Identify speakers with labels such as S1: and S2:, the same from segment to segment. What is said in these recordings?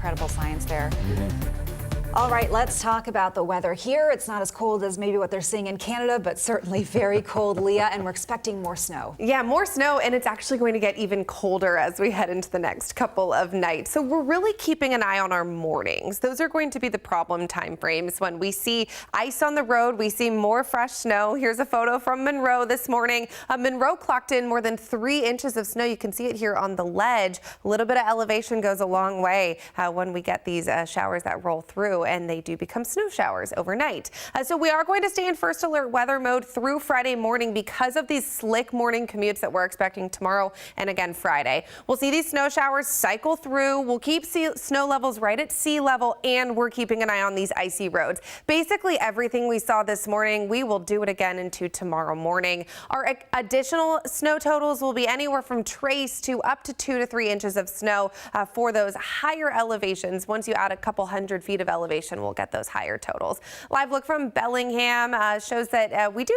S1: incredible science there. All right, let's talk about the weather here. It's not as cold as maybe what they're seeing in Canada, but certainly very cold, Leah, and we're expecting more snow.
S2: Yeah, more snow, and it's actually going to get even colder as we head into the next couple of nights. So we're really keeping an eye on our mornings. Those are going to be the problem time frames. When we see ice on the road, we see more fresh snow. Here's a photo from Monroe this morning. Monroe clocked in more than 3 inches of snow. You can see it here on the ledge. A little bit of elevation goes a long way when we get these showers that roll through, and they do become snow showers overnight. So we are going to stay in first alert weather mode through Friday morning because of these slick morning commutes that we're expecting tomorrow and again Friday. We'll see these snow showers cycle through. We'll keep snow levels right at sea level, and we're keeping an eye on these icy roads. Basically everything we saw this morning, we will do it again into tomorrow morning. Our additional snow totals will be anywhere from trace to up to 2 to 3 inches of snow for those higher elevations. Once you add a couple hundred feet of elevation, we'll get those higher totals. Live look from Bellingham shows that we do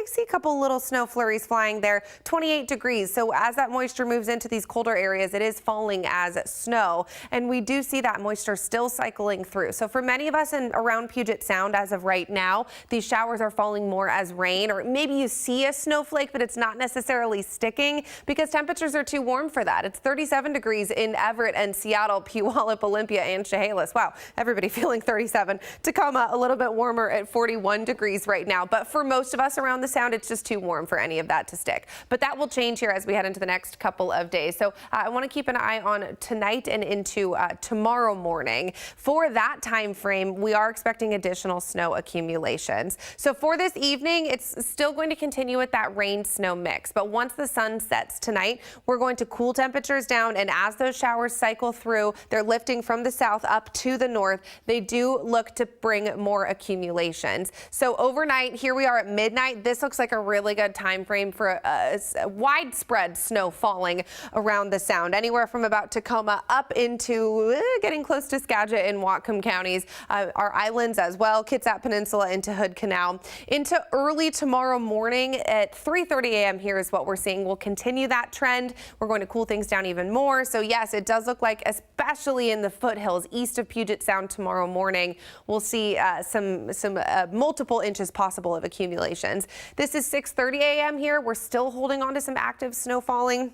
S2: see a couple little snow flurries flying there. 28 degrees. So as that moisture moves into these colder areas, it is falling as snow, and we do see that moisture still cycling through. So for many of us in around Puget Sound as of right now, these showers are falling more as rain, or maybe you see a snowflake, but it's not necessarily sticking because temperatures are too warm for that. It's 37 degrees in Everett and Seattle, Puyallup, Olympia, and Chehalis. Wow, everybody feeling 37. Tacoma, a little bit warmer at 41 degrees right now. But for most of us around the Sound, it's just too warm for any of that to stick. But that will change here as we head into the next couple of days. So I want to keep an eye on tonight and into tomorrow morning. For that time frame, we are expecting additional snow accumulations. So for this evening, it's still going to continue with that rain-snow mix. But once the sun sets tonight, we're going to cool temperatures down. And as those showers cycle through, they're lifting from the south up to the north. They do look to bring more accumulations. So overnight, here we are at midnight. This looks like a really good time frame for a widespread snow falling around the Sound, anywhere from about Tacoma up into getting close to Skagit and Whatcom counties, our islands as well, Kitsap Peninsula into Hood Canal. Into early tomorrow morning at 3:30 a.m. here is what we're seeing. We'll continue that trend. We're going to cool things down even more. So yes, it does look like, especially in the foothills east of Puget Sound tomorrow morning, we'll see some multiple inches possible of accumulations. This is 6:30 a.m. here. We're still holding on to some active snow falling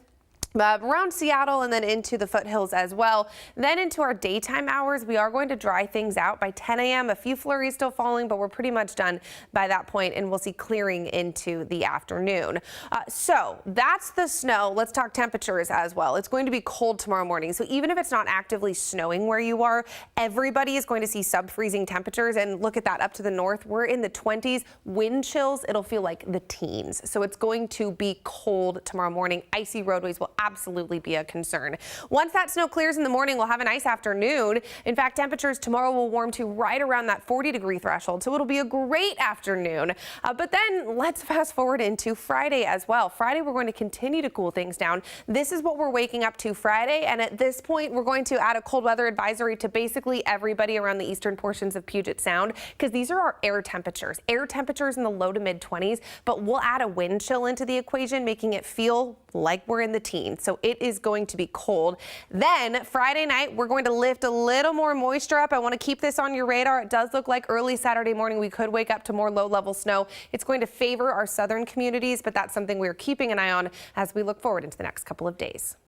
S2: around Seattle and then into the foothills as well. Then into our daytime hours, we are going to dry things out by 10 a.m. A few flurries still falling, but we're pretty much done by that point, and we'll see clearing into the afternoon. So that's the snow. Let's talk temperatures as well. It's going to be cold tomorrow morning. So even if it's not actively snowing where you are, everybody is going to see sub-freezing temperatures. And look at that, up to the north, we're in the 20s. Wind chills, it'll feel like the teens. So it's going to be cold tomorrow morning. Icy roadways will absolutely be a concern. Once that snow clears in the morning, we'll have a nice afternoon. In fact, temperatures tomorrow will warm to right around that 40-degree threshold, so it'll be a great afternoon. But then let's fast forward into Friday as well. Friday, we're going to continue to cool things down. This is what we're waking up to Friday, and at this point, we're going to add a cold weather advisory to basically everybody around the eastern portions of Puget Sound, because these are our air temperatures. Air temperatures in the low to mid 20s, but we'll add a wind chill into the equation, making it feel like we're in the teens. So it is going to be cold. Then Friday night, we're going to lift a little more moisture up. I want to keep this on your radar. It does look like early Saturday morning we could wake up to more low-level snow. It's going to favor our southern communities, but that's something we're keeping an eye on as we look forward into the next couple of days.